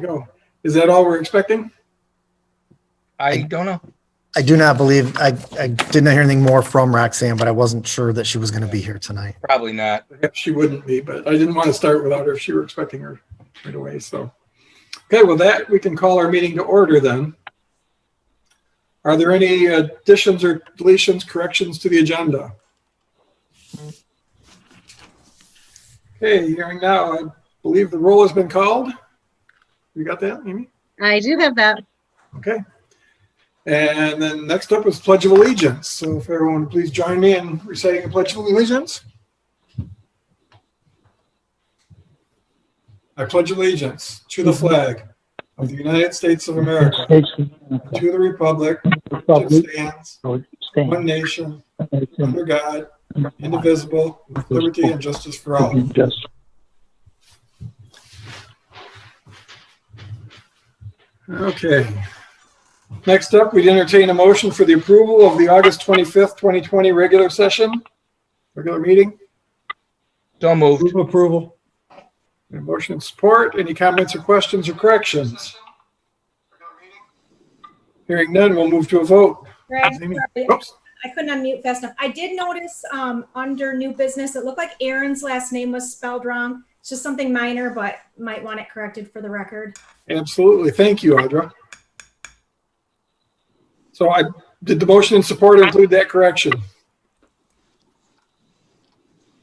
you go. Is that all we're expecting? I don't know. I do not believe, I did not hear anything more from Roxanne, but I wasn't sure that she was going to be here tonight. Probably not. Perhaps she wouldn't be, but I didn't want to start without her if she were expecting her right away. So, okay, with that, we can call our meeting to order then. Are there any additions or deletions, corrections to the agenda? Okay, hearing now, I believe the roll has been called. You got that, Amy? I do have that. Okay. And then next up is Pledge of Allegiance. So if everyone would please join me in reciting the Pledge of Allegiance. I pledge allegiance to the flag of the United States of America, to the republic which stands one nation, under God, indivisible, with liberty and justice for all. Okay. Next up, we'd entertain a motion for the approval of the August 25th, 2020 regular meeting. So moved. Move approval. And motion and support. Any comments or questions or corrections? Hearing none, we'll move to a vote. Greg, Amy? sorry, Oops. I couldn't unmute fast enough. I did notice under new business, it looked like Aaron's last name was spelled wrong. It's just something minor, but might want it corrected for the record. Absolutely. Thank you, Audra. So did the motion and support include that correction?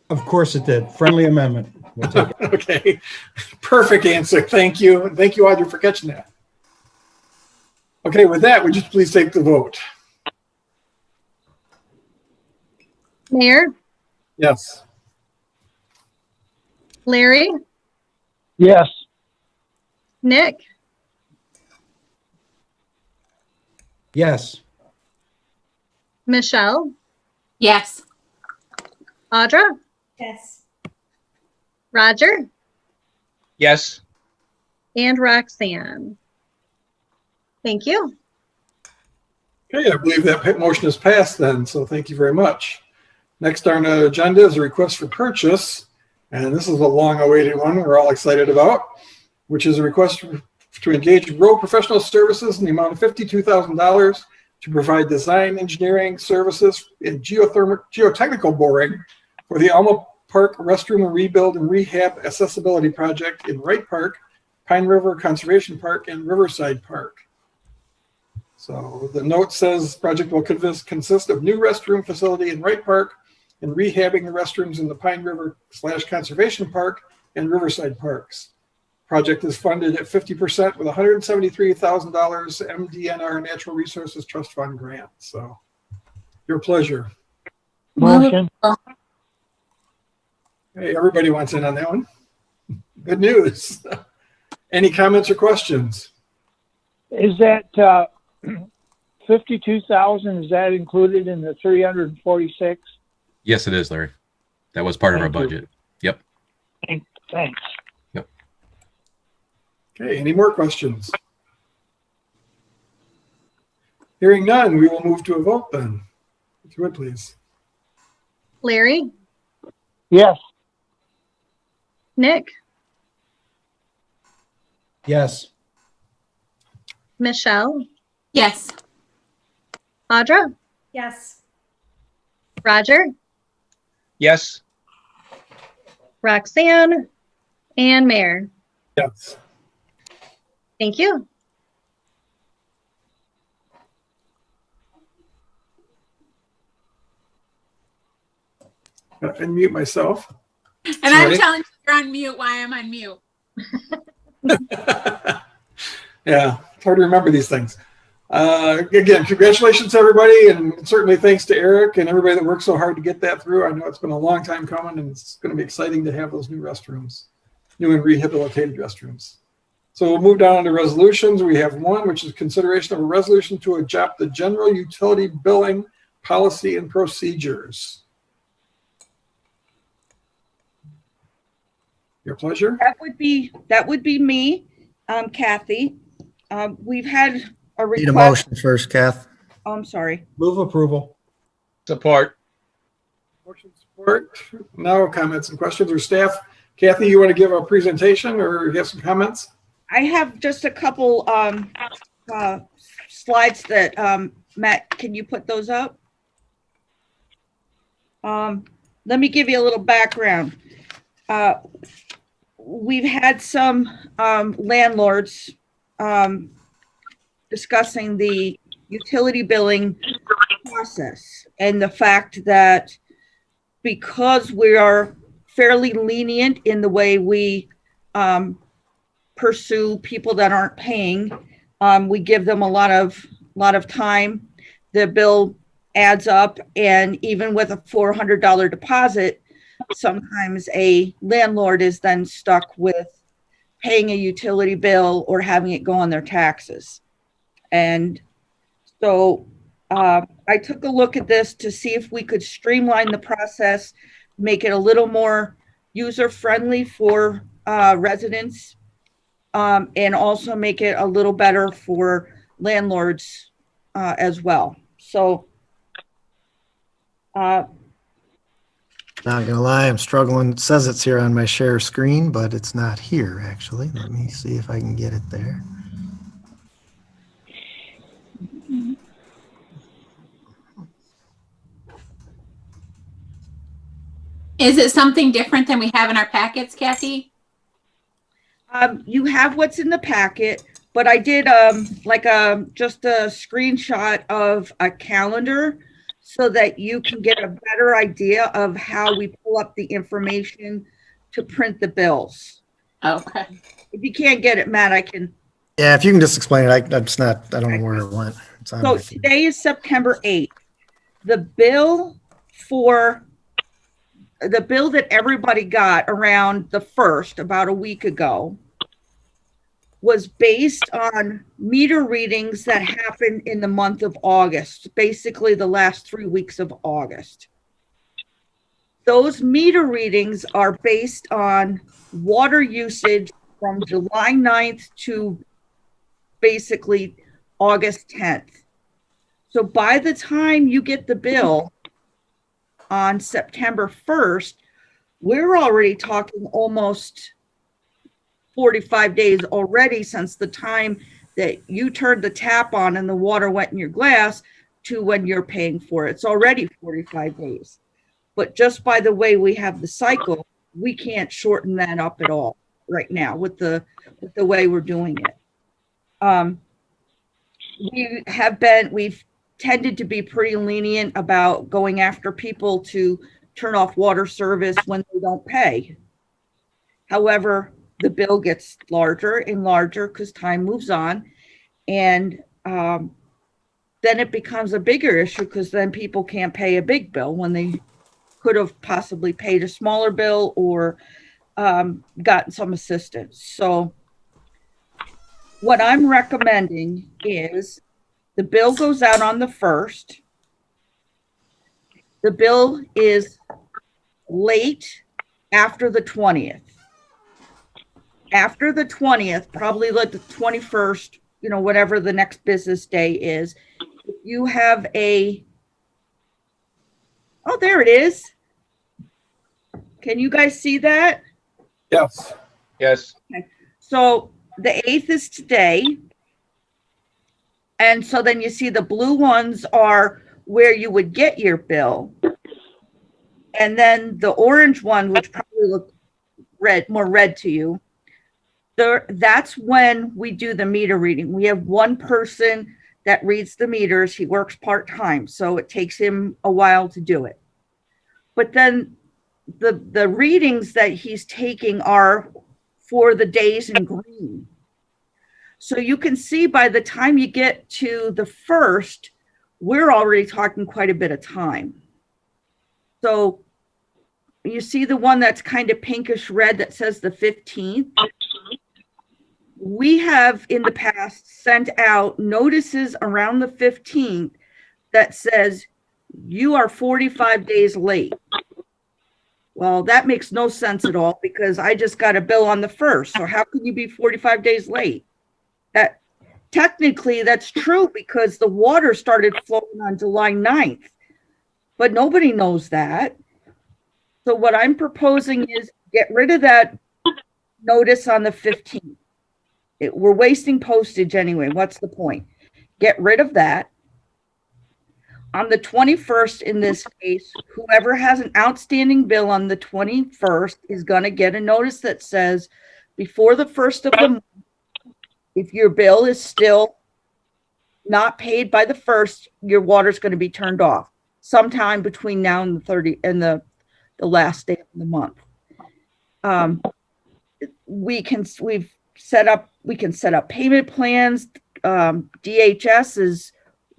Of course it did. Friendly amendment. We'll take it. Okay. Perfect answer. Thank you. Thank you, Audra, for catching that. Okay, with that, would you please take the vote? Mayor, Yes. Larry, Yes. Nick, Yes. Michelle, Yes. Audra, Yes. Roger, Yes. and Roxanne. Thank you. Okay, I believe that motion is passed then, so thank you very much. Next on the agenda is a request for purchase, and this is a long-awaited one we're all excited about, which is a request to engage Rowe Professional Services in the amount of $52,000 to provide design engineering services in geotechnical boring for the Alma Park Restroom Rebuild and Rehab Accessibility Project in Wright Park, Pine River Conservation Park, and Riverside Park. So the note says project will consist of new restroom facility in Wright Park and rehabbing the restrooms in the Pine River / Conservation Park and Riverside Parks. Project is funded at 50% with $173,000 MDNR Natural Resources Trust Fund grant. So your pleasure. Motion. Hey, everybody wants in on that one. Good news. Any comments or questions? Is that 52,000? Is that included in the 346? Yes, it is, Larry. That was part of our Thank you. budget. Yep. Thanks. Okay, any more questions? Hearing none, we will move to a vote then. If you would, please. Larry, Yes. Nick, Yes. Michelle, Yes. Audra, Yes. Roger, Yes. Roxanne, and Mayor. Yes. Thank you. Unmute myself. And Sorry. I'm telling you you're on mute. Why I'm on mute? Yeah, it's hard to remember these things. Again, congratulations, everybody, and certainly thanks to Eric and everybody that worked so hard to get that through. I know it's been a long time coming, and it's going to be exciting to have those new restrooms, new and rehabilitated restrooms. So we'll move down to resolutions. We have one, which is consideration of a resolution to adopt the general utility billing policy and procedures. Your pleasure. That would be me, Kathy. We've had a Need a request. motion first, Kath. Oh, I'm sorry. Move approval. Support. Motion support. Now comments and questions or staff. Kathy, you want to give a presentation or you have some comments? I have just a couple slides that Matt, can you put those up? Let me give you a little background. We've had some landlords discussing the utility billing process and the fact that because we are fairly lenient in the way we pursue people that aren't paying, we give them a lot of time. The bill adds up, and even with a $400 deposit, sometimes a landlord is then stuck with paying a utility bill or having it go on their taxes. And so I took a look at this to see if we could streamline the process, make it a little more user-friendly for residents, and also make it a little better for landlords as well. So Not gonna lie, I'm struggling. It says it's here on my share screen, but it's not here, actually. Let me see if I can get it there. Is it something different than we have in our packets, Kathy? you have what's in the packet, but I did just a screenshot of a calendar so that you can get a better idea of how we pull up the information to print the bills. Okay. If you can't get it, Matt, I can. Yeah, if you can just explain it, I don't know where it went. It's on So my- today is September 8th. The bill that everybody got around the 1st, about a week ago, was based on meter readings that happened in the month of August, basically the last 3 weeks of August. Those meter readings are based on water usage from July 9th to basically August 10th. So by the time you get the bill on September 1st, we're already talking almost 45 days already since the time that you turned the tap on and the water went in your glass to when you're paying for it. It's already 45 days. But just by the way we have the cycle, we can't shorten that up at all right now with the way we're doing it. We've tended to be pretty lenient about going after people to turn off water service when they don't pay. However, the bill gets larger and larger because time moves on. And then it becomes a bigger issue because then people can't pay a big bill when they could have possibly paid a smaller bill or gotten some assistance. So what I'm recommending is the bill goes out on the 1st. The bill is late after the 20th. After the 20th, probably like the 21st, whatever the next business day is, if you have oh, there it is. Can you guys see that? Yes. Yes. So the 8th is today. And so then you see the blue ones are where you would get your bill. And then the orange one, which probably look more red to you, that's when we do the meter reading. We have one person that reads the meters. He works part-time, so it takes him a while to do it. But then the readings that he's taking are for the days in green. So you can see by the time you get to the 1st, we're already talking quite a bit of time. So you see the one that's kind of pinkish red that says the 15th. We have in the past sent out notices around the 15th that says you are 45 days late. Well, that makes no sense at all because I just got a bill on the 1st. So how can you be 45 days late? That technically that's true because the water started flowing on July 9th, but nobody knows that. So what I'm proposing is get rid of that notice on the 15th. we're wasting postage anyway. What's the point? Get rid of that. On the 21st, in this case, whoever has an outstanding bill on the 21st is going to get a notice that says, before the 1st of the month, if your bill is still not paid by the 1st, your water's going to be turned off sometime between now and the last day of the month. We can set up payment plans. DHS is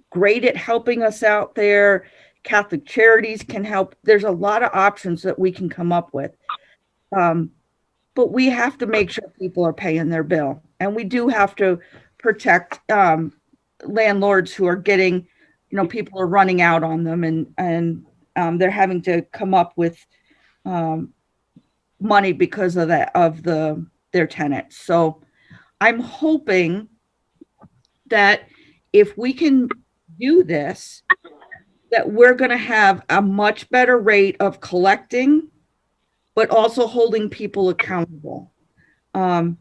great at helping us out there. Catholic Charities can help. There's a lot of options that we can come up with. But we have to make sure people are paying their bill. And we do have to protect landlords who are getting, people are running out on them and they're having to come up with money because of their tenants. So I'm hoping that if we can do this, that we're going to have a much better rate of collecting, but also holding people accountable. I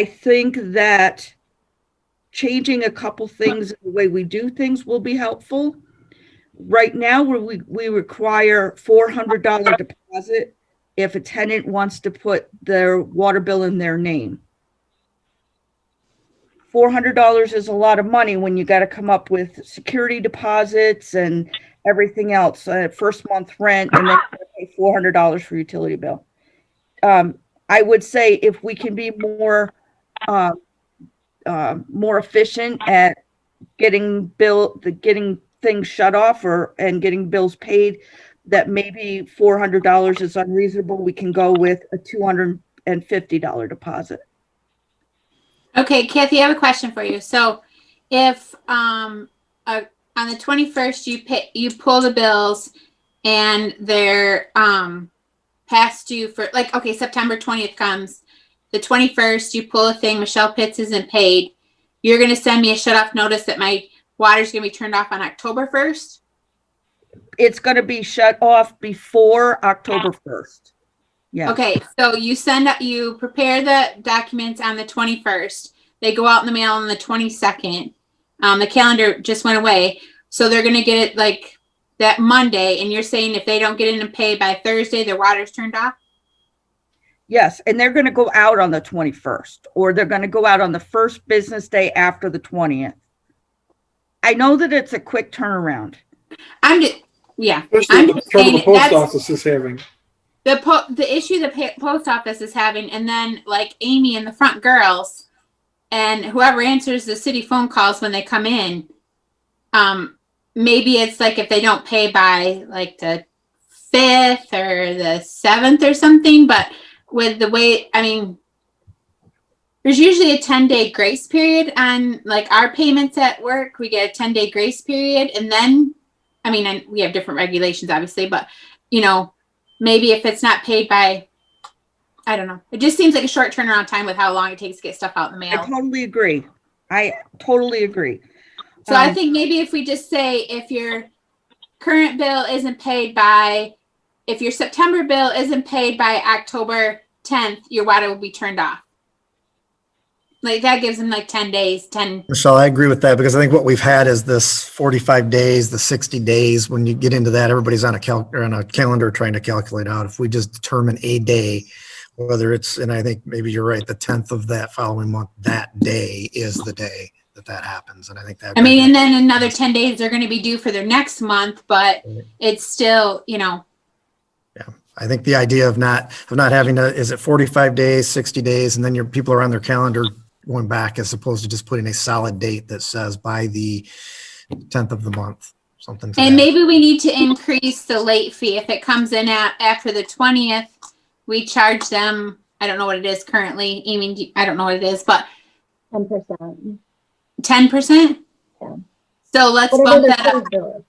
think that changing a couple things in the way we do things will be helpful. Right now, we require $400 deposit if a tenant wants to put their water bill in their name. $400 is a lot of money when you got to come up with security deposits and everything else, first month rent, and then pay $400 for utility bill. I would say if we can be more efficient at getting things shut off and getting bills paid, that maybe $400 is unreasonable. We can go with a $250 deposit. Okay, Kathy, I have a question for you. So if on the 21st you pull the bills and they're past due for September 20th comes, the 21st you pull a thing, Michelle Pitts isn't paid, you're going to send me a shut off notice that my water's going to be turned off on October 1st? It's going to be shut off before October 1st. Yeah. Okay, so you prepare the documents on the 21st. They go out in the mail on the 22nd. The calendar just went away. So they're going to get it like that Monday. And you're saying if they don't get in and pay by Thursday, their water's turned off? Yes, and they're going to go out on the 21st, or they're going to go out on the first business day after the 20th. I know that it's a quick turnaround. Especially the trouble the post office is having. The issue the post office is having, and then like Amy and the front girls and whoever answers the city phone calls when they come in, maybe it's like if they don't pay by like the 5th or the 7th or something, but with the way, there's usually a 10-day grace period on like our payments at work. We get a 10-day grace period, and then, and we have different regulations obviously, but maybe if it's not paid by, I don't know. It just seems like a short turnaround time with how long it takes to get stuff out in the mail. I totally agree. So I think maybe if we just say, if your current bill isn't paid by, if your September bill isn't paid by October 10th, your water will be turned off. Like that gives them like 10 days, 10. Michelle, I agree with that, because I think what we've had is this 45 days, the 60 days. When you get into that, everybody's on a calendar trying to calculate out. If we just determine a day, whether it's, and I think maybe you're right, the 10th of that following month, that day is the day that happens. And I think that, and then another 10 days they're going to be due for their next month, but it's still, Yeah. I think the idea of not having to, is it 45 days, 60 days, and then your people are on their calendar going back, as opposed to just putting a solid date that says by the 10th of the month, something. And maybe we need to increase the late fee. If it comes in after the 20th, we charge them, I don't know what it is currently. I don't know what it is, but 10%. 10%? Yeah. So let's bump that up Bill.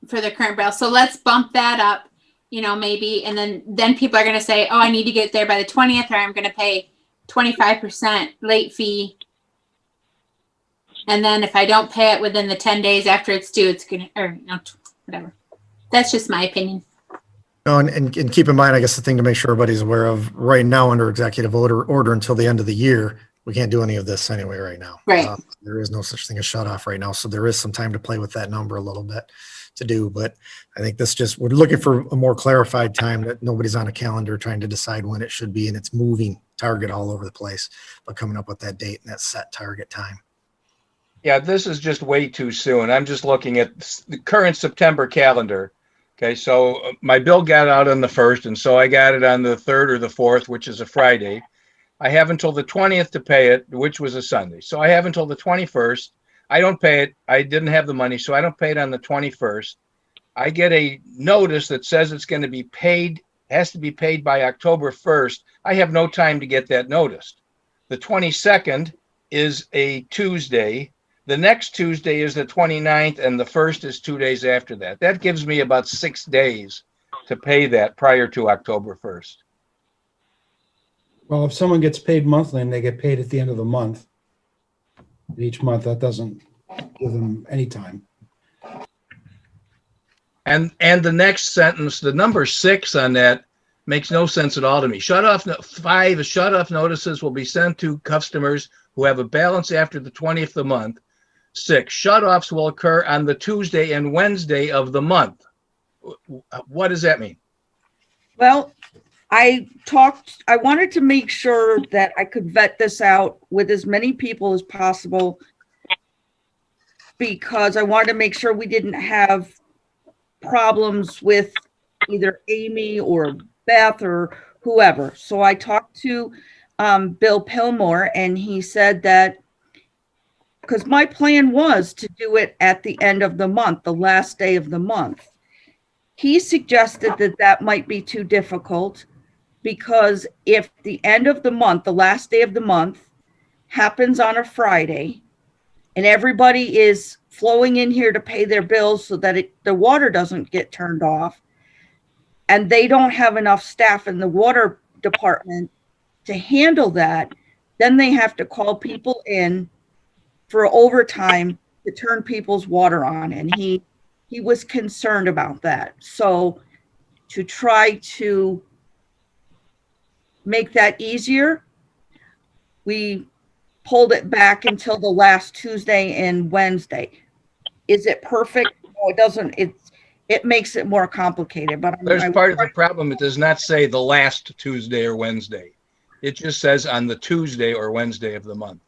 for the current bill. So let's bump that up, maybe, and then people are going to say, oh, I need to get there by the 20th, or I'm going to pay 25% late fee. And then if I don't pay it within the 10 days after it's due, it's going to, or whatever. That's just my opinion. No, and keep in mind, I guess the thing to make sure everybody's aware of right now under executive order until the end of the year, we can't do any of this anyway right now. Right. There is no such thing as shut off right now. So there is some time to play with that number a little bit to do. But I think we're looking for a more clarified time that nobody's on a calendar trying to decide when it should be. And it's moving target all over the place, but coming up with that date and that set target time. Yeah, this is just way too soon. I'm just looking at the current September calendar. Okay, so my bill got out on the 1st, and so I got it on the 3rd or the 4th, which is a Friday. I have until the 20th to pay it, which was a Sunday. So I have until the 21st. I don't pay it. I didn't have the money, so I don't pay it on the 21st. I get a notice that says it's going to be paid, has to be paid by October 1st. I have no time to get that noticed. The 22nd is a Tuesday. The next Tuesday is the 29th, and the 1st is 2 days after that. That gives me about 6 days to pay that prior to October 1st. Well, if someone gets paid monthly and they get paid at the end of the month, each month, that doesn't give them any time. And the next sentence, the number 6 on that makes no sense at all to me. Shut-off notices will be sent to customers who have a balance after the 20th of the month. 6, shut-offs will occur on the Tuesday and Wednesday of the month. What does that mean? Well, I wanted to make sure that I could vet this out with as many people as possible because I wanted to make sure we didn't have problems with either Amy or Beth or whoever. So I talked to Bill Pillmore, and he said that because my plan was to do it at the end of the month, the last day of the month. He suggested that that might be too difficult because if the end of the month, the last day of the month, happens on a Friday and everybody is flowing in here to pay their bills so that the water doesn't get turned off, and they don't have enough staff in the water department to handle that, then they have to call people in for overtime to turn people's water on. And he was concerned about that. So to try to make that easier, we pulled it back until the last Tuesday and Wednesday. Is it perfect? No, it doesn't. It makes it more complicated. But There's part of the problem. It does not say the last Tuesday or Wednesday. It just says on the Tuesday or Wednesday of the month.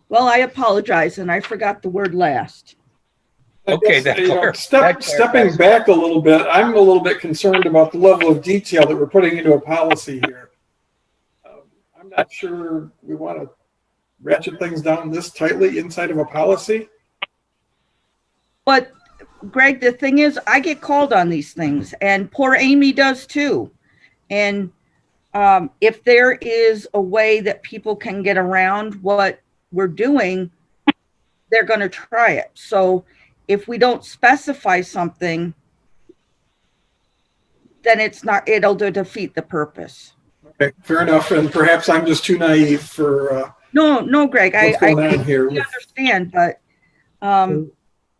Well, I apologize, and I forgot the word last. Okay, Stepping back a little bit, I'm a little bit concerned about the level of detail that we're putting into a policy here. I'm not sure we want to ratchet things down this tightly inside of a policy. But Greg, the thing is, I get called on these things, and poor Amy does too. And if there is a way that people can get around what we're doing, they're going to try it. So if we don't specify something, then it'll defeat the purpose. Okay, fair enough. And perhaps I'm just too naive for No, Greg, I here. understand, but I'm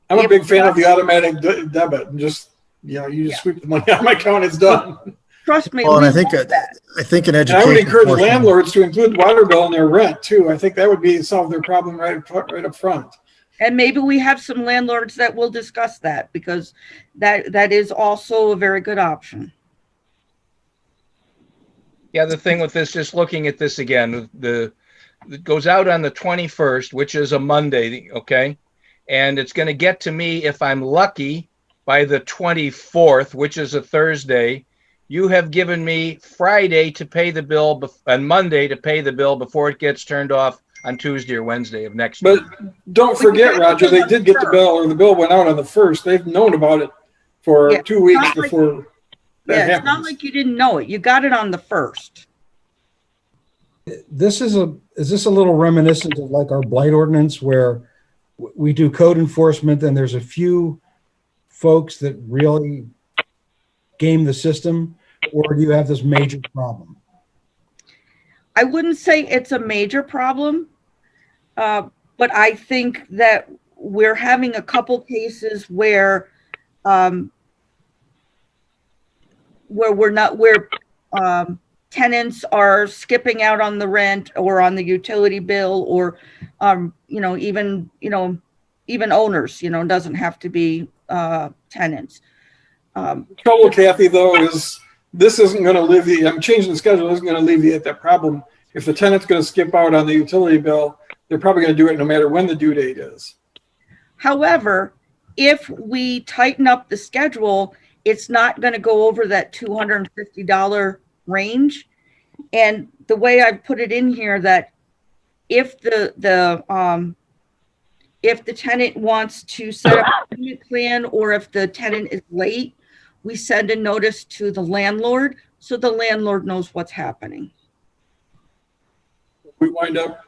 a big fan of the automatic debit, and just you just sweep the money out of my account, it's done. Trust me. Well, and I think in education, I would encourage landlords to include water bill in their rent too. I think that would solve their problem right up front. And maybe we have some landlords that will discuss that, because that is also a very good option. Yeah, the thing with this, just looking at this again, it goes out on the 21st, which is a Monday, okay? And it's going to get to me, if I'm lucky, by the 24th, which is a Thursday. You have given me Friday to pay the bill and Monday to pay the bill before it gets turned off on Tuesday or Wednesday of next week. But don't forget, Roger, they did get the bill, or the bill went out on the 1st. They've known about it for 2 weeks before that happens. It's not like you didn't know it. You got it on the 1st. Is this a little reminiscent of like our blight ordinance, where we do code enforcement and there's a few folks that really game the system, or do you have this major problem? I wouldn't say it's a major problem, but I think that we're having a couple cases where where tenants are skipping out on the rent or on the utility bill, or even owners, it doesn't have to be tenants. Trouble, Kathy, though, is this isn't going to alleviate, I'm changing the schedule, isn't going to alleviate that problem. If the tenant's going to skip out on the utility bill, they're probably going to do it no matter when the due date is. However, if we tighten up the schedule, it's not going to go over that $250 range. And the way I've put it in here, that if the tenant wants to set up a payment plan, or if the tenant is late, we send a notice to the landlord so the landlord knows what's happening. We wind up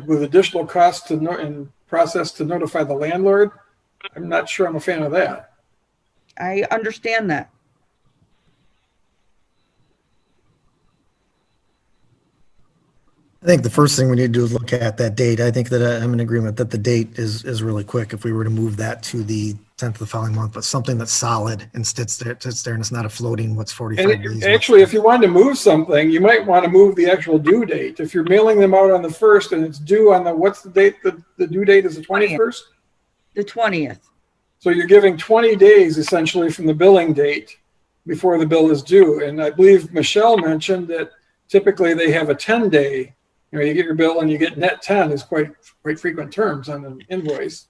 with additional costs and process to notify the landlord. I'm not sure I'm a fan of that. I understand that. I think the first thing we need to do is look at that date. I think that I'm in agreement that the date is really quick if we were to move that to the 10th of the following month, but something that's solid and sits there and it's not a floating, what's 45 days. Actually, if you wanted to move something, you might want to move the actual due date. If you're mailing them out on the 1st and it's due on what's the date? The due date is the 21st? The 20th. So you're giving 20 days essentially from the billing date before the bill is due. And I believe Michelle mentioned that typically they have a 10-day. You get your bill and you get net 10 is quite frequent terms on an invoice.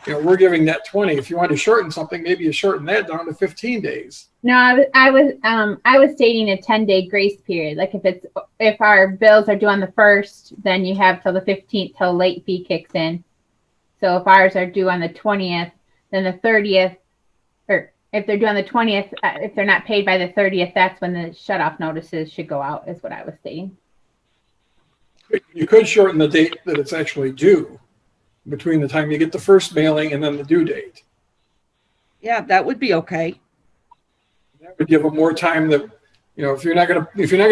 We're giving net 20. If you want to shorten something, maybe you shorten that down to 15 days. No, I was stating a 10-day grace period. Like if our bills are due on the 1st, then you have till the 15th till late fee kicks in. So if ours are due on the 20th, then the 30th, or if they're due on the 20th, if they're not paid by the 30th, that's when the shut-off notices should go out, is what I was stating. You could shorten the date that it's actually due between the time you get the first mailing and then the due date. Yeah, that would be okay. That would give them more time that, if you're not gonna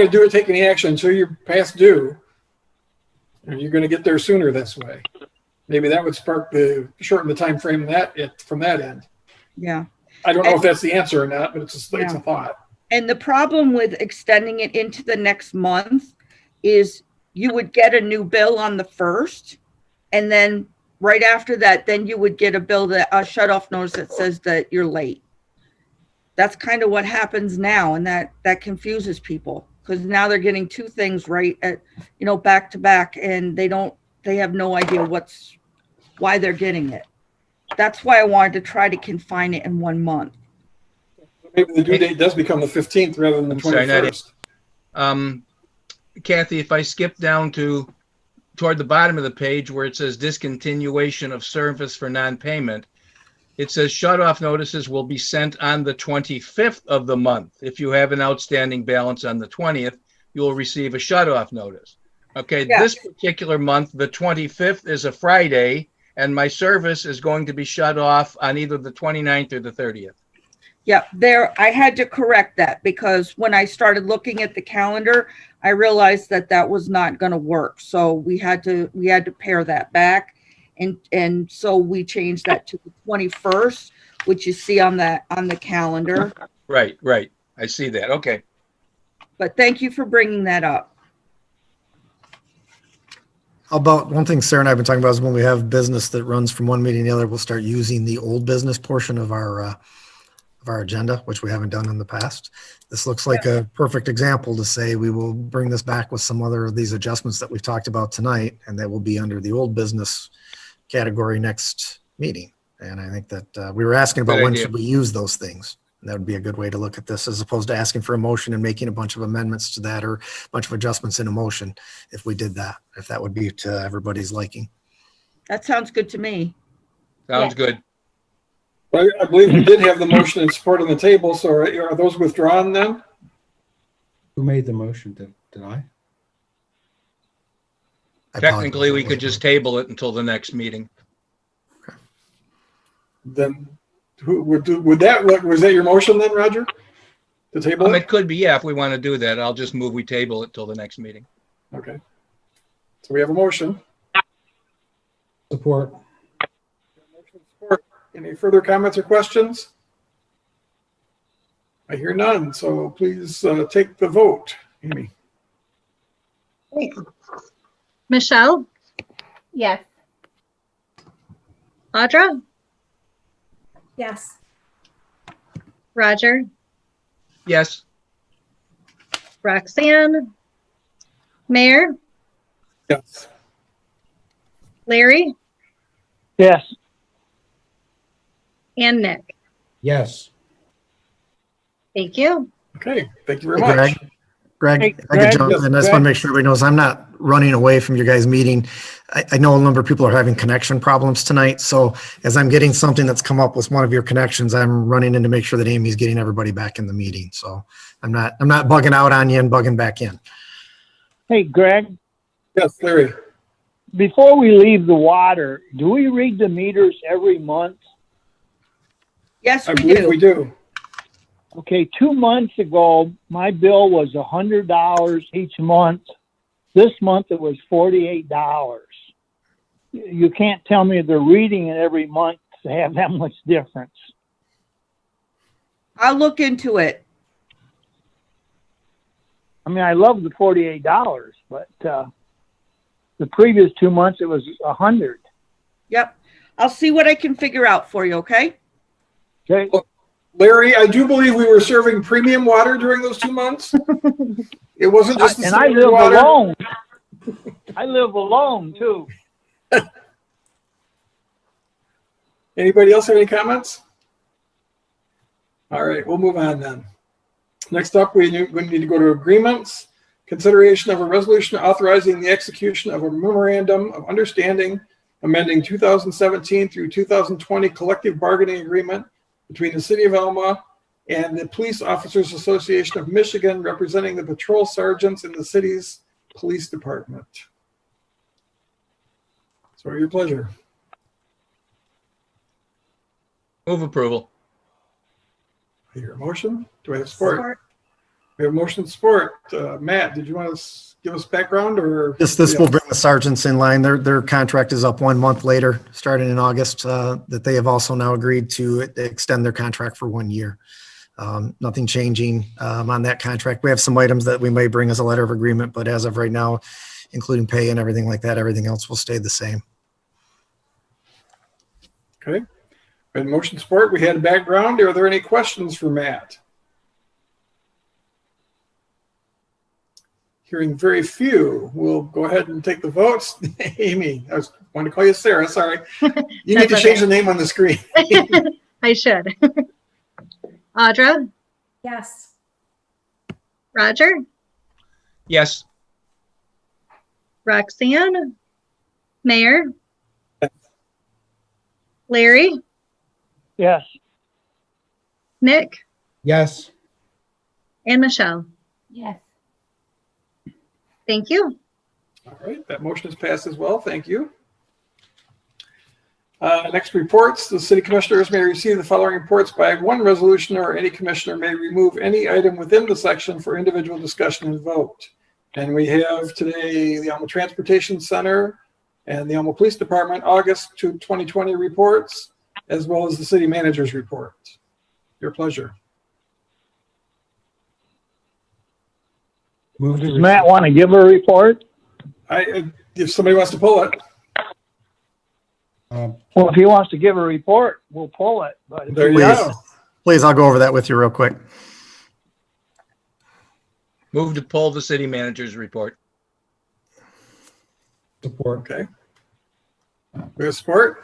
do it, take any action until you're past due, and you're gonna get there sooner this way. Maybe that would shorten the time frame from that end. Yeah. I don't know if that's the answer or not, but it's a thought. And the problem with extending it into the next month is you would get a new bill on the 1st, and then right after that, then you would get a shut-off notice that says that you're late. That's kind of what happens now, and that confuses people, because now they're getting two things right at back to back, and they have no idea why they're getting it. That's why I wanted to try to confine it in 1 month. Maybe the due date does become the 15th rather than the 21st. Kathy, if I skip down toward the bottom of the page where it says discontinuation of service for non-payment, it says shut-off notices will be sent on the 25th of the month. If you have an outstanding balance on the 20th, you will receive a shut-off notice. Okay, yeah. This particular month, the 25th is a Friday, and my service is going to be shut off on either the 29th or the 30th. Yeah, I had to correct that, because when I started looking at the calendar, I realized that was not going to work. So we had to pare that back, and so we changed that to the 21st, which you see on the calendar. Right. I see that. Okay. But thank you for bringing that up. How about one thing Sarah and I have been talking about is when we have business that runs from one meeting to the other, we'll start using the old business portion of our agenda, which we haven't done in the past. This looks like a perfect example to say we will bring this back with some other of these adjustments that we've talked about tonight, and that will be under the old business category next meeting. And I think that we were asking about when should we use those things. And that would be a good way to look at this, as opposed to asking for a motion and making a bunch of amendments to that, or a bunch of adjustments in a motion. If we did that, if that would be to everybody's liking. That sounds good to me. Sounds good. I believe we did have the motion and support on the table. So are those withdrawn then? Who made the motion? Did I? Technically, we could just table it until the next meeting. Okay. Then was that your motion then, Roger? To table it? It could be, yeah. If we want to do that, I'll just move we table it till the next meeting. Okay. So we have a motion. Support. Motion support. Any further comments or questions? I hear none, so please take the vote. Amy? Michelle, Yes. Audra, Yes. Roger, Yes. Roxanne, Mayor, Yes. Larry, Yes. and Nick. Yes. Thank you. Okay, thank you very Hey, much. Greg, Hey, I could Greg, jump yes, in. I just want to make sure everybody knows I'm not running away from your guys' meeting. I know a number of people are having connection problems tonight. So as I'm getting something that's come up with one of your connections, I'm running in to make sure that Amy's getting everybody back in the meeting. So I'm not bugging out on you and bugging back in. Hey, Greg, Yes, Larry? before we leave the water, do we read the meters every month? Yes, I we believe do. we do. Okay, 2 months ago, my bill was $100 each month. This month it was $48. You can't tell me they're reading it every month to have that much difference. I'll look into it. I mean, I love the $48, but the previous 2 months it was 100. Yep. I'll see what I can figure out for you, okay? Okay. Larry, I do believe we were serving premium water during those 2 months. It wasn't just the And I standard live water. alone. I live alone too. Anybody else have any comments? All right, we'll move on then. Next up, we need to go to agreements. Consideration of a resolution authorizing the execution of a memorandum of understanding amending 2017 through 2020 collective bargaining agreement between the City of Alma and the Police Officers Association of Michigan, representing the patrol sergeants in the city's police department. So, your pleasure. Move approval. I hear a motion. Do I have support? We have motion and support. Matt, did you want to give us background or? This will bring the sergeants in line. Their contract is up 1 month later, starting in August, that they have also now agreed to extend their contract for 1 year. Nothing changing on that contract. We have some items that we may bring as a letter of agreement, but as of right now, including pay and everything like that, everything else will stay the same. Okay. We had motion support. We had background. Are there any questions for Matt? Hearing very few, we'll go ahead and take the votes. Amy, I was going to call you Sarah. Sorry. You need to change the name on the screen. I should. Audra, Yes. Roger, Yes. Roxanne, Mayor, Larry, Yes. Nick, Yes. and Michelle. Yes. Thank you. All right, that motion is passed as well. Thank you. Next reports, the city commissioners may receive the following reports by one resolution, or any commissioner may remove any item within the section for individual discussion and vote. And we have today the Alma Transportation Center and the Alma Police Department August 2020 reports, as well as the city manager's report. Your pleasure. Move Does to Matt want to give a report? If somebody wants to pull it, Well, if he wants to give a report, we'll pull it. But there you Please. go. Please, I'll go over that with you real quick. Move to pull the city manager's report. support. Okay. We have support?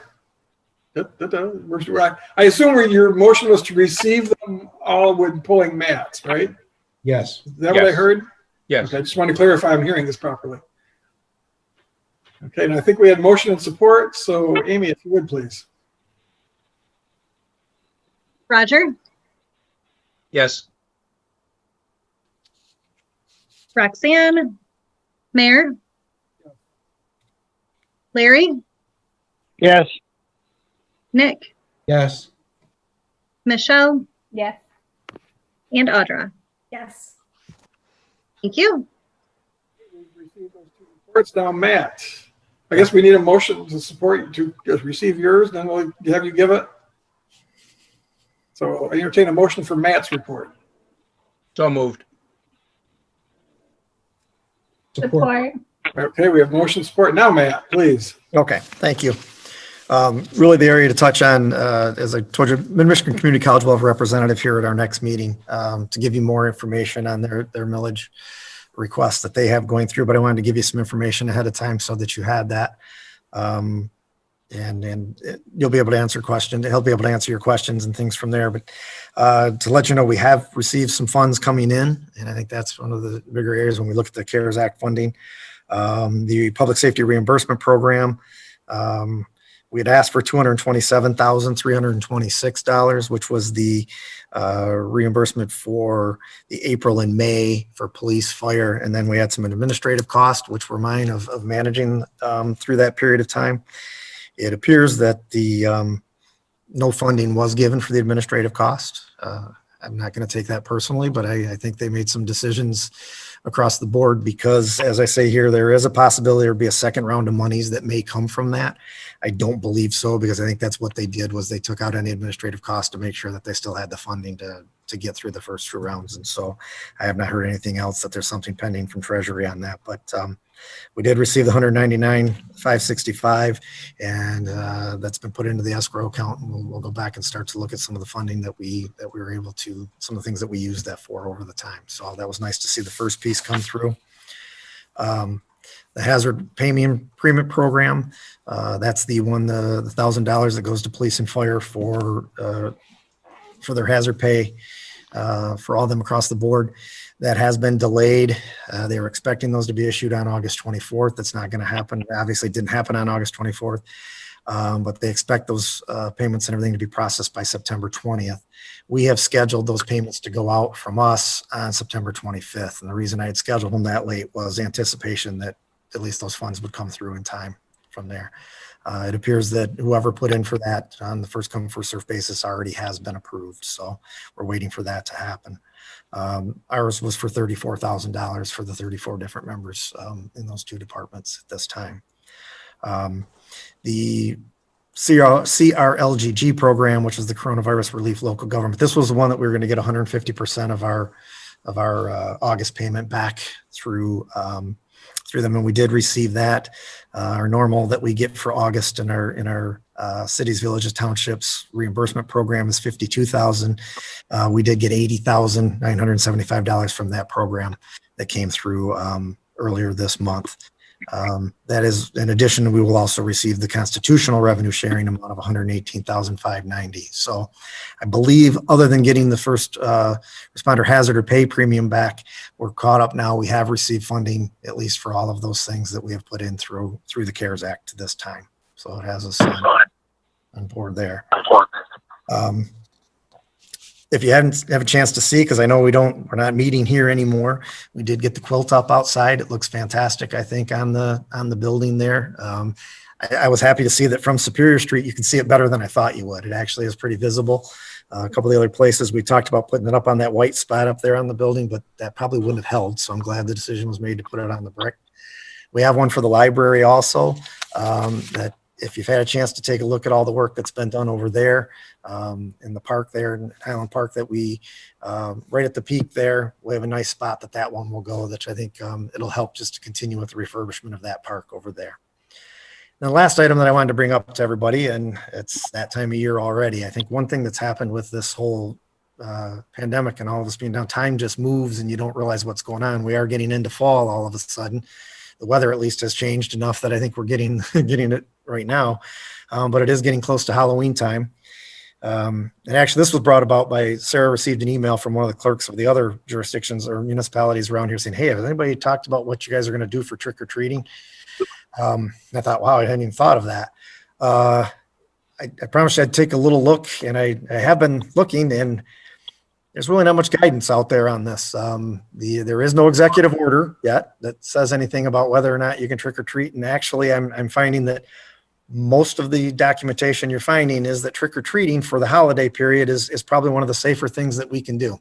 I assume your motion was to receive them all when pulling Matt, right? Yes. Is that what I Yes. heard? Yes. Okay, I just want to clarify I'm hearing this properly. Okay, and I think we had motion and support, so Amy, if you would, please. Roger, Yes. Roxanne, Mayor, Larry, yes. Nick, Yes. Michelle, Yes. and Audra. Yes. Thank you. Reports now, Matt. I guess we need a motion to support, to receive yours, then we'll have you give it. So I entertain a motion for Matt's report. So moved. Support. Okay, we have motion support. Now, Matt, please. Okay, thank you. Really, the area to touch on, as I told you, Mid-Michigan Community College will have a representative here at our next meeting to give you more information on their millage requests that they have going through, but I wanted to give you some information ahead of time so that you had that. You'll be able to answer questions. He'll be able to answer your questions and things from there. But to let you know, we have received some funds coming in, and I think that's one of the bigger areas when we look at the CARES Act funding. The Public Safety Reimbursement Program, we had asked for $227,326, which was the reimbursement for the April and May for police, fire, and then we had some administrative costs, which were mine of managing through that period of time. It appears that the no funding was given for the administrative cost. I'm not going to take that personally, but I think they made some decisions across the board because, as I say here, there is a possibility there'll be a second round of monies that may come from that. I don't believe so because I think that's what they did was they took out any administrative cost to make sure that they still had the funding to get through the first two rounds. And so I have not heard anything else that there's something pending from Treasury on that, but we did receive the $199,565 and that's been put into the escrow account, and we'll go back and start to look at some of the funding that we were able to, some of the things that we used that for over the time. So that was nice to see the first piece come through. The hazard premium program, that's the one, the $1,000 that goes to police and fire for their hazard pay for all of them across the board. That has been delayed. They were expecting those to be issued on August 24th. That's not going to happen. Obviously, it didn't happen on August 24th, but they expect those payments and everything to be processed by September 20th. We have scheduled those payments to go out from us on September 25th. And the reason I had scheduled them that late was anticipation that at least those funds would come through in time from there. It appears that whoever put in for that on the first come, first served basis already has been approved. So we're waiting for that to happen. Ours was for $34,000 for the 34 different members in those two departments at this time. The CRLGG program, which is the Coronavirus Relief Local Government. This was the one that we were going to get 150% of our August payment back through them, and we did receive that. Our normal that we get for August in our cities, villages, townships reimbursement program is $52,000. We did get $80,975 from that program that came through earlier this month. That is, in addition, we will also receive the constitutional revenue sharing amount of $118,590. So I believe other than getting the first responder hazard or pay premium back, we're caught up now. We have received funding, at least for all of those things that we have put in through the CARES Act to this time. So it has us on board there. If you haven't have a chance to see, because I know we're not meeting here anymore, we did get the quilt up outside. It looks fantastic, I think, on the building there. I was happy to see that from Superior Street, you can see it better than I thought you would. It actually is pretty visible. A couple of the other places we talked about putting it up on that white spot up there on the building, but that probably wouldn't have held. So I'm glad the decision was made to put it on the brick. We have one for the library also, that if you've had a chance to take a look at all the work that's been done over there in the park there in Highland Park, that we right at the peak there, we have a nice spot that one will go, that I think it'll help just to continue with the refurbishment of that park over there. And the last item that I wanted to bring up to everybody, and it's that time of year already, I think one thing that's happened with this whole pandemic and all of this being down, time just moves and you don't realize what's going on. We are getting into fall all of a sudden. The weather at least has changed enough that I think we're getting it right now, but it is getting close to Halloween time. And actually, this was brought about by Sarah received an email from one of the clerks of the other jurisdictions or municipalities around here saying, "Hey, has anybody talked about what you guys are going to do for trick or treating?" I thought, wow, I hadn't even thought of that. I promised I'd take a little look, and I have been looking, and there's really not much guidance out there on this. There is no executive order yet that says anything about whether or not you can trick or treat. And actually, I'm finding that most of the documentation you're finding is that trick or treating for the holiday period is probably one of the safer things that we can do.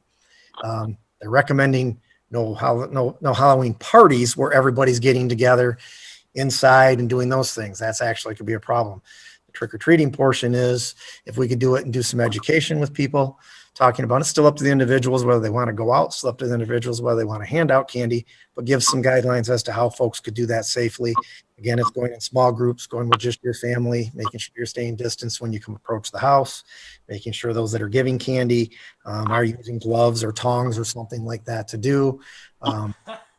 They're recommending no Halloween parties where everybody's getting together inside and doing those things. That's actually could be a problem. The trick or treating portion is if we could do it and do some education with people, talking about. It's still up to the individuals whether they want to go out, still up to the individuals whether they want to hand out candy, but give some guidelines as to how folks could do that safely. Again, it's going in small groups, going with just your family, making sure you're staying distance when you come approach the house, making sure those that are giving candy are using gloves or tongs or something like that to do.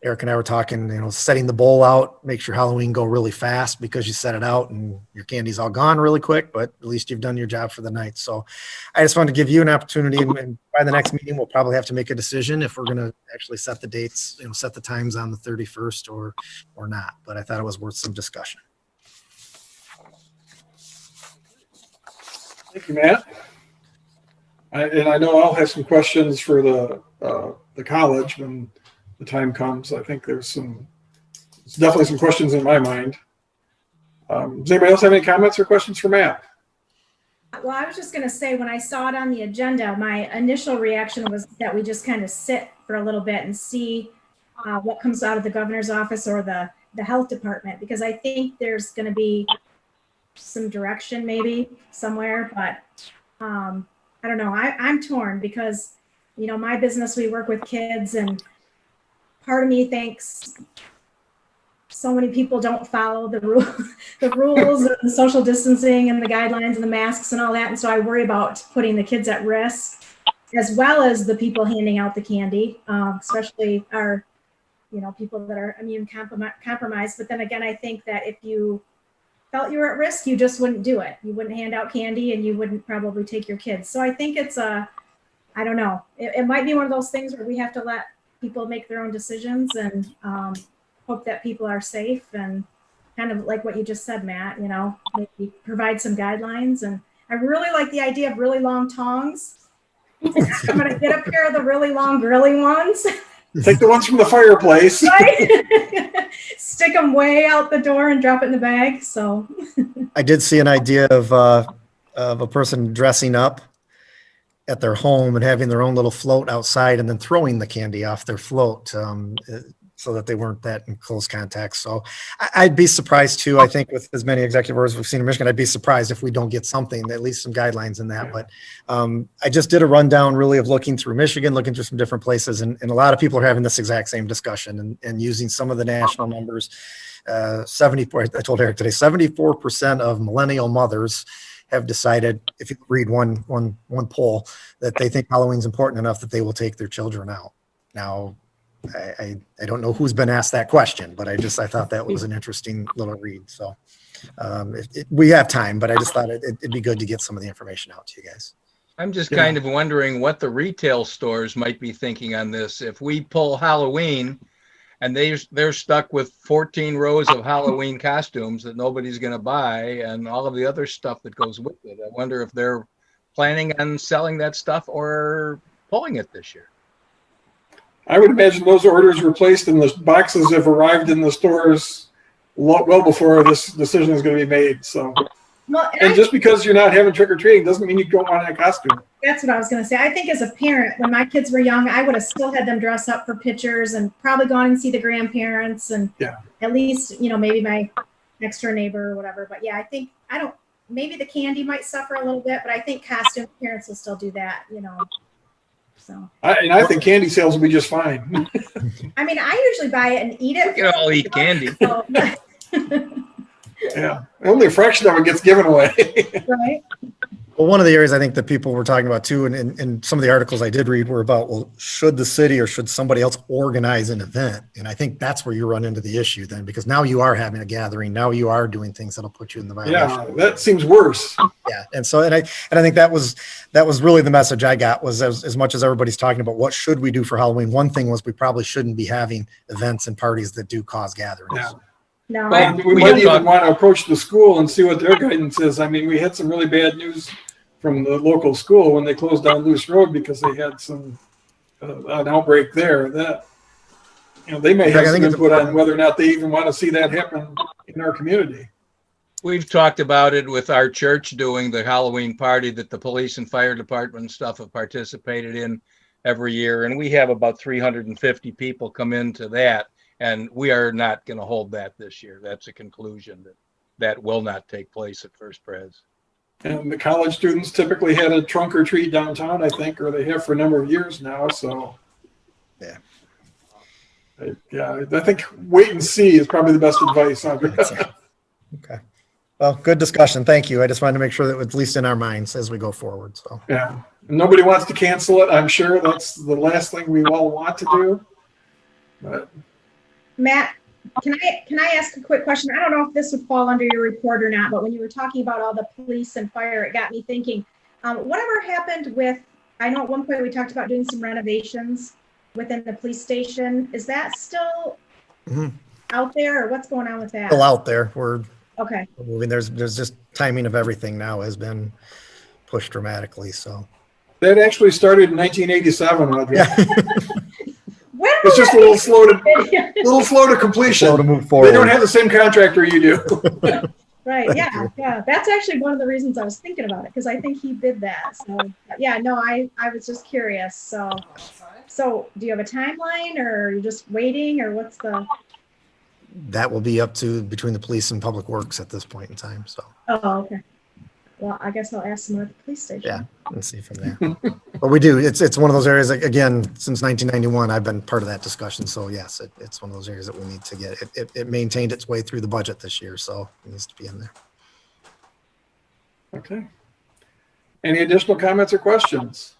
Eric and I were talking, setting the bowl out, makes your Halloween go really fast because you set it out and your candy's all gone really quick, but at least you've done your job for the night. So I just wanted to give you an opportunity, and by the next meeting, we'll probably have to make a decision if we're going to actually set the dates, set the times on the 31st or not. But I thought it was worth some discussion. Thank you, Matt. And I know I'll have some questions for the college when the time comes. I think there's definitely some questions in my mind. Does anybody else have any comments or questions for Matt? Well, I was just going to say, when I saw it on the agenda, my initial reaction was that we just kind of sit for a little bit and see what comes out of the governor's office or the health department, because I think there's going to be some direction maybe somewhere, but I don't know. I'm torn because, my business, we work with kids, and part of me thinks so many people don't follow the rules and the social distancing and the guidelines and the masks and all that. And so I worry about putting the kids at risk, as well as the people handing out the candy, especially our, people that are immune compromised. But then again, I think that if you felt you were at risk, you just wouldn't do it. You wouldn't hand out candy, and you wouldn't probably take your kids. So I think it's I don't know. It might be one of those things where we have to let people make their own decisions and hope that people are safe, and kind of like what you just said, Matt, maybe provide some guidelines. And I really like the idea of really long tongs. I'm going to get a pair of the really long grilling ones. Take the ones from the fireplace. Right? Stick them way out the door and drop it in the bag. So I did see an idea of a person dressing up at their home and having their own little float outside and then throwing the candy off their float so that they weren't that in close contact. So I'd be surprised too. I think with as many executive orders we've seen in Michigan, I'd be surprised if we don't get something, at least some guidelines in that. But I just did a rundown really of looking through Michigan, looking through some different places. And a lot of people are having this exact same discussion and using some of the national numbers. 74, I told Eric today, 74% of millennial mothers have decided, if you read one poll, that they think Halloween's important enough that they will take their children out. Now, I don't know who's been asked that question, but I thought that was an interesting little read. So we have time, but I just thought it'd be good to get some of the information out to you guys. I'm just kind of wondering what the retail stores might be thinking on this. If we pull Halloween and they're stuck with 14 rows of Halloween costumes that nobody's going to buy and all of the other stuff that goes with it, I wonder if they're planning on selling that stuff or pulling it this year. I would imagine those orders were placed and the boxes have arrived in the stores well before this decision is going to be made. So, and just because you're not having trick or treating doesn't mean you don't want that costume. That's what I was going to say. I think as a parent, when my kids were young, I would have still had them dress up for pictures and probably gone and see the grandparents and at least, maybe my next door neighbor or whatever. But yeah, maybe the candy might suffer a little bit, but I think costume parents will still do that, So. I think candy sales will be just fine. I mean, I usually buy it and eat it. We can all eat candy. So, yeah, only a fraction of it gets given away. right. Well, one of the areas I think that people were talking about too, and some of the articles I did read were about, well, should the city or should somebody else organize an event? And I think that's where you run into the issue then, because now you are having a gathering. Now you are doing things that'll put you in the violation. Yeah, that seems worse. Yeah, and I think that was really the message I got was as much as everybody's talking about what should we do for Halloween. One thing was we probably shouldn't be having events and parties that do cause gatherings. Yeah. No, well, we might even want to approach the school and see what their guidance is. I mean, we had some really bad news from the local school when they closed down Loose Road because they had an outbreak there. That they may have some input on whether or not they even want to see that happen in our community. We've talked about it with our church doing the Halloween party that the police and fire department and stuff have participated in every year, and we have about 350 people come into that. And we are not going to hold that this year. That's a conclusion that will not take place at First Pres. And the college students typically had a trunk or treat downtown, I think, or they have for a number of years now, so. Yeah. I think wait and see is probably the best advice. Okay. Well, good discussion. Thank you. I just wanted to make sure that at least in our minds as we go forward. So, Yeah, nobody wants to cancel it. I'm sure that's the last thing we all want to do. But Matt, can I ask a quick question? I don't know if this would fall under your report or not, but when you were talking about all the police and fire, it got me thinking, whatever happened with, I know at one point we talked about doing some renovations within the police station. Is that still out there, or what's going on with that? still out there. We're Okay. moving. There's just timing of everything now has been pushed dramatically. So that actually started in 1987. Audrey. yeah, When It's was just a that little slow to completion. slow to move They forward. don't have the same contractor you do. Right, Thank yeah, you. yeah. That's actually one of the reasons I was thinking about it, because I think he did that. So, yeah, no, I was just curious. So do you have a timeline, or you're just waiting, or what's the? That will be up to between the police and public works at this point in time. So Oh, okay. Well, I guess I'll ask them at the police station. yeah, let's see from there. But we do. It's one of those areas. Like, again, since 1991, I've been part of that discussion. So yes, it's one of those areas that we need to get. It maintained its way through the budget this year, so it needs to be in there. Okay. Any additional comments or questions?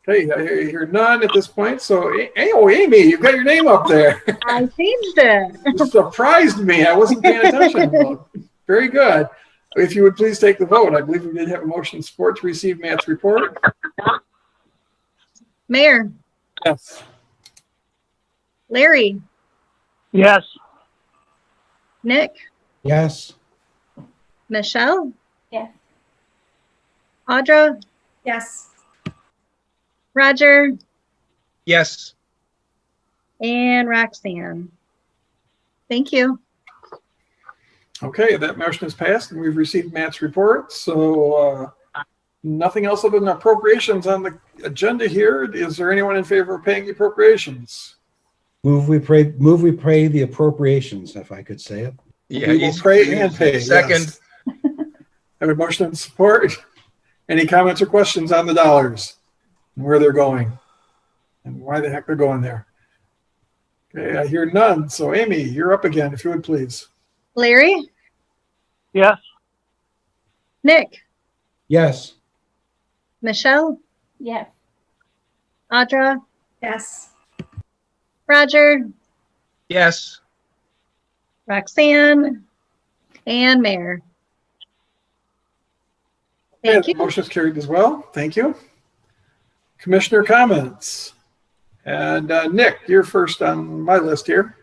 Okay, I hear none at this point. So, Amy, you've got your name up there. I changed it. You surprised me. I wasn't paying attention. Well, very good. If you would please take the vote. I believe we did have a motion in support to receive Matt's report. Mayor, Yes. Larry, Yes. Nick, Yes. Michelle, Yes. Audra, Yes. Roger, Yes. and Roxanne. Thank you. Okay, that motion is passed and we've received Matt's report. So nothing else other than appropriations on the agenda here. Is there anyone in favor of paying the appropriations? Move we pray the appropriations, if I could say it. Yeah. We will pray and pay. Second. Yes. Have a motion in support. Any comments or questions on the dollars and where they're going and why the heck they're going there? Okay, I hear none. So Amy, you're up again, if you would please. Larry, Yes. Nick, Yes. Michelle, Yes. Audra, Yes. Roger, Yes. Roxanne, and Mayor. Thank And the you. motion is carried as well. Thank you. Commissioner comments. And Nick, you're first on my list here.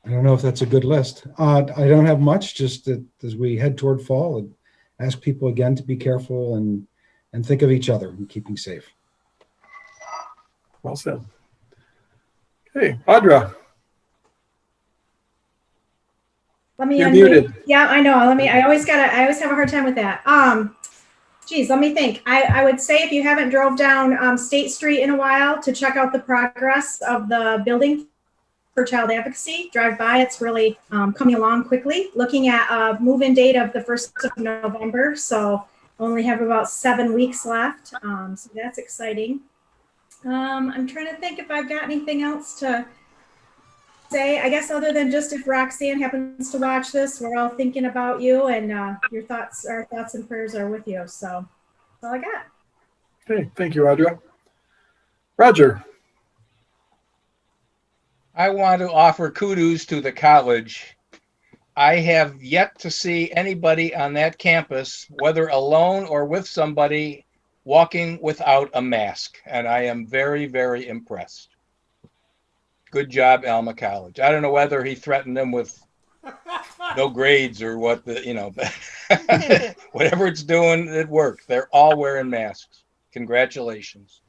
I don't know if that's a good list. I don't have much, just that as we head toward fall, and ask people again to be careful and think of each other and keeping safe. Well said. Okay, Audra, Let me you're unmute. muted. Yeah, I know. I always have a hard time with that. Geez, let me think. I would say if you haven't drove down State Street in a while to check out the progress of the building for child advocacy, drive by. It's really coming along quickly. Looking at a move-in date of the 1st of November, so only have about 7 weeks left. So that's exciting. I'm trying to think if I've got anything else to say, I guess, other than just if Roxanne happens to watch this, we're all thinking about you, and our thoughts and prayers are with you. So that's all I got. Okay, thank you, Audra. Roger. I want to offer kudos to the college. I have yet to see anybody on that campus, whether alone or with somebody, walking without a mask. And I am very, very impressed. Good job, Alma College. I don't know whether he threatened them with no grades or what but whatever it's doing, it worked. They're all wearing masks. Congratulations.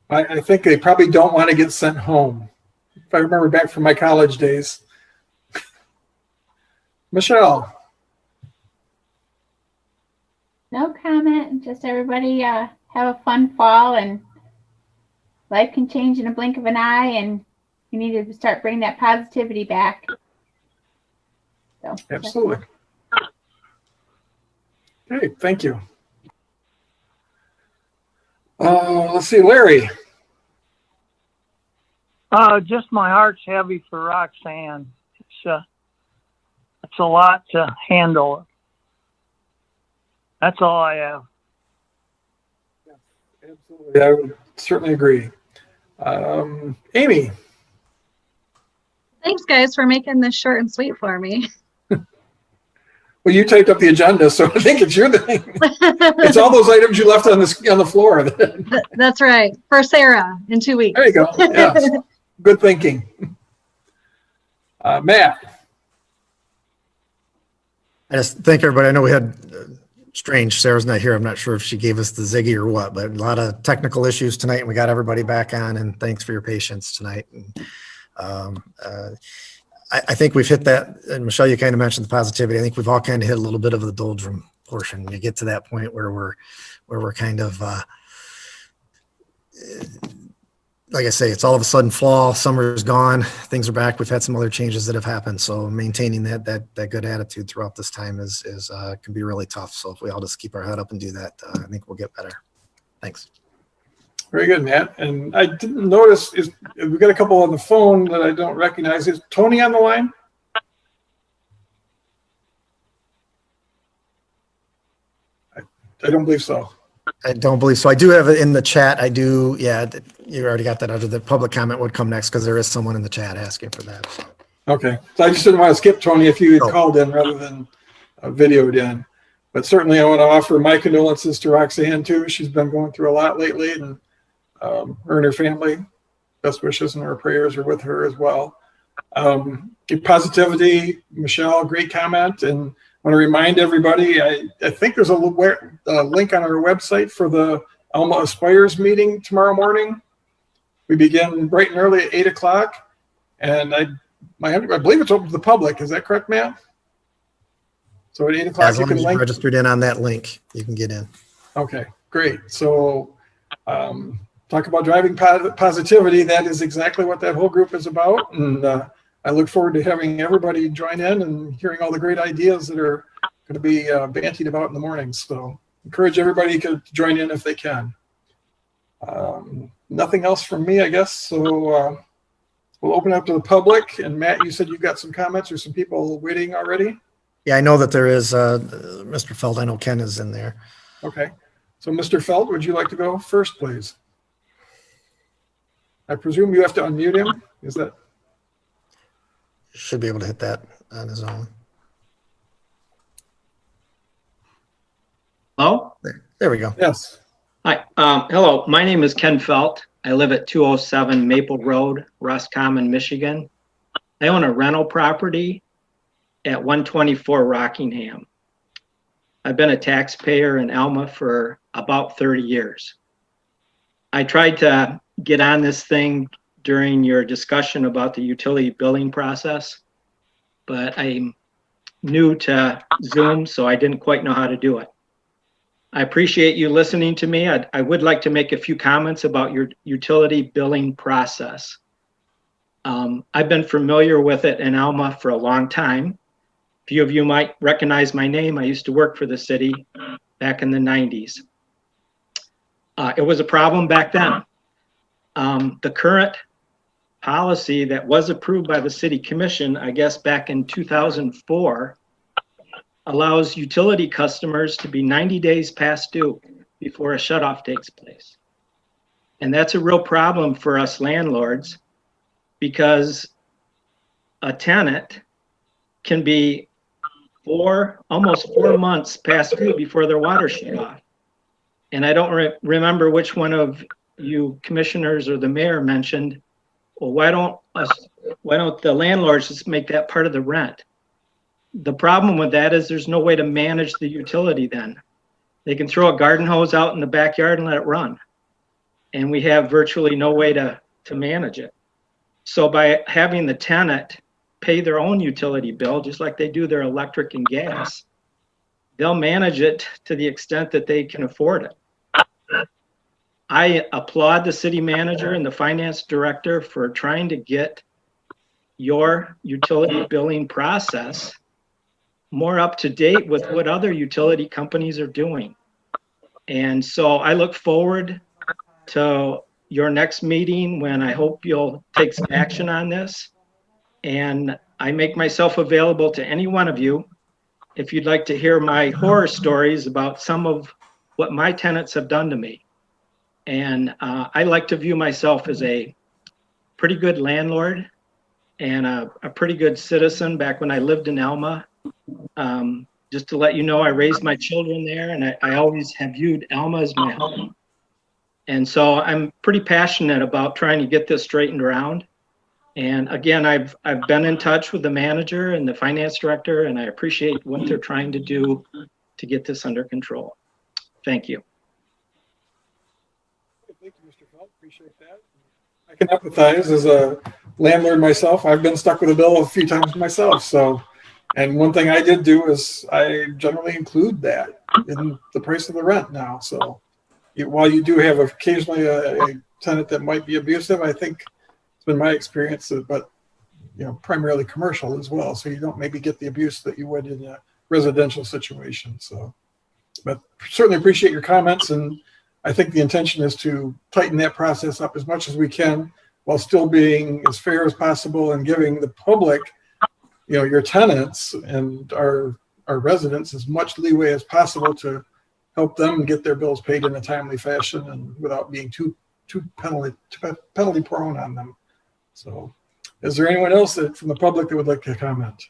I think they probably don't want to get sent home. If I remember back from my college days. Michelle. No comment. Just everybody have a fun fall, and life can change in a blink of an eye, and you need to start bringing that positivity back. So Absolutely. Okay, thank you. Let's see, Larry. Just my heart's heavy for Roxanne. It's a lot to handle. That's all I have. Absolutely, I would certainly agree. Amy. Thanks, guys, for making this short and sweet for me. Well, you typed up the agenda, so I think it's your thing. It's all those items you left on the floor. That's right. For Sarah in 2 weeks. There you go. Yes. Good thinking. Matt. I just thank everybody. I know we had strange. Sarah's not here. I'm not sure if she gave us the Ziggy or what, but a lot of technical issues tonight, and we got everybody back on. And thanks for your patience tonight. And, I think we've hit that. And Michelle, you kind of mentioned the positivity. I think we've all kind of hit a little bit of the doldrum portion. You get to that point where we're kind of like I say, it's all of a sudden fall, summer is gone, things are back. We've had some other changes that have happened. So maintaining that good attitude throughout this time is can be really tough. So if we all just keep our head up and do that, I think we'll get better. Thanks. Very good, Matt. And I didn't notice, we've got a couple on the phone that I don't recognize. Is Tony on the line? I don't believe so. I don't believe so. I do have it in the chat. I do. Yeah, you already got that under the public comment would come next because there is someone in the chat asking for that. So. Okay. So I just didn't want to skip Tony if you had called in rather than videoed in. But certainly I want to offer my condolences to Roxanne too. She's been going through a lot lately, and her and her family, best wishes and our prayers are with her as well. Positivity, Michelle, great comment. And I want to remind everybody, I think there's a link on our website for the Alma Aspires meeting tomorrow morning. We begin bright and early at 8 o'clock. And I believe it's open to the public. Is that correct, Matt? So at 8 o'clock, as long as you're registered in on that link, you can get in. Okay, great. So talk about driving positivity. That is exactly what that whole group is about. And I look forward to having everybody join in and hearing all the great ideas that are going to be bantied about in the mornings. So encourage everybody to join in if they can. Nothing else from me, I guess. So we'll open up to the public. And Matt, you said you've got some comments or some people waiting already? Yeah, I know that there is Mr. Feld. I know Ken is in there. Okay. So Mr. Feld, would you like to go first, please? I presume you have to unmute him. Is that? Should be able to hit that on his own. Hello? There we go. Yes. Hi. Hello. My name is Ken Felt. I live at 207 Maple Road, Roscommon, Michigan. I own a rental property at 124 Rockingham. I've been a taxpayer in Alma for about 30 years. I tried to get on this thing during your discussion about the utility billing process, but I'm new to Zoom, so I didn't quite know how to do it. I appreciate you listening to me. I would like to make a few comments about your utility billing process. I've been familiar with it in Alma for a long time. A few of you might recognize my name. I used to work for the city back in the 90s. It was a problem back then. The current policy that was approved by the city commission, I guess back in 2004, allows utility customers to be 90 days past due before a shutoff takes place. And that's a real problem for us landlords because a tenant can be almost 4 months past due before their water shut off. And I don't remember which one of you commissioners or the mayor mentioned, well, why don't the landlords just make that part of the rent? The problem with that is there's no way to manage the utility then. They can throw a garden hose out in the backyard and let it run. And we have virtually no way to manage it. So by having the tenant pay their own utility bill, just like they do their electric and gas, they'll manage it to the extent that they can afford it. I applaud the city manager and the finance director for trying to get your utility billing process more up to date with what other utility companies are doing. And so I look forward to your next meeting when I hope you'll take some action on this. And I make myself available to any one of you if you'd like to hear my horror stories about some of what my tenants have done to me. And I like to view myself as a pretty good landlord and a pretty good citizen back when I lived in Alma. Just to let you know, I raised my children there, and I always have viewed Alma as my home. And so I'm pretty passionate about trying to get this straightened around. And again, I've been in touch with the manager and the finance director, and I appreciate what they're trying to do to get this under control. Thank you. Thank you, Mr. Felt. Appreciate that. I can empathize as a landlord myself. I've been stuck with a bill a few times myself. So, and one thing I did do is I generally include that in the price of the rent now. So while you do have occasionally a tenant that might be abusive, I think it's been my experience, but primarily commercial as well. So you don't maybe get the abuse that you would in a residential situation. So, but certainly appreciate your comments. And I think the intention is to tighten that process up as much as we can while still being as fair as possible and giving the public, your tenants and our residents as much leeway as possible to help them get their bills paid in a timely fashion and without being too penalty prone on them. So is there anyone else from the public that would like to comment?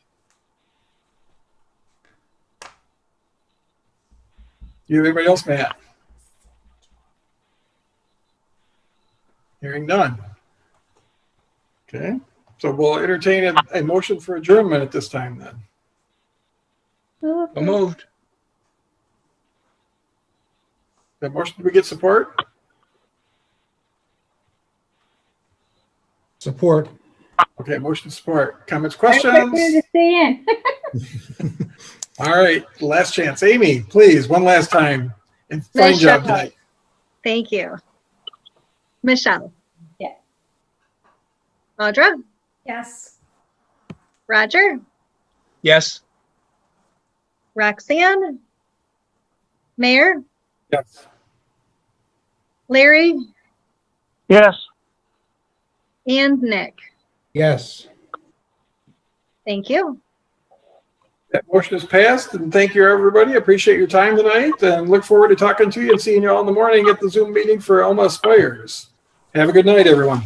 You have anybody else, Matt? Hearing none. Okay, so we'll entertain a motion for adjournment at this time then. So moved. That motion, did we get support? Support. Okay, motion support. Comments, I questions? to stay in. All right, last chance. Amy, please, one last time. And fine Nice job job. tonight. Thank you. Michelle. Yes. Audra. Yes. Roger. Yes. Roxanne. Mayor. Yes. Larry. Yes. And Nick. Yes. Thank you. That motion is passed, and thank you, everybody. Appreciate your time tonight, and look forward to talking to you and seeing you all in the morning at the Zoom meeting for Alma Aspires. Have a good night, everyone.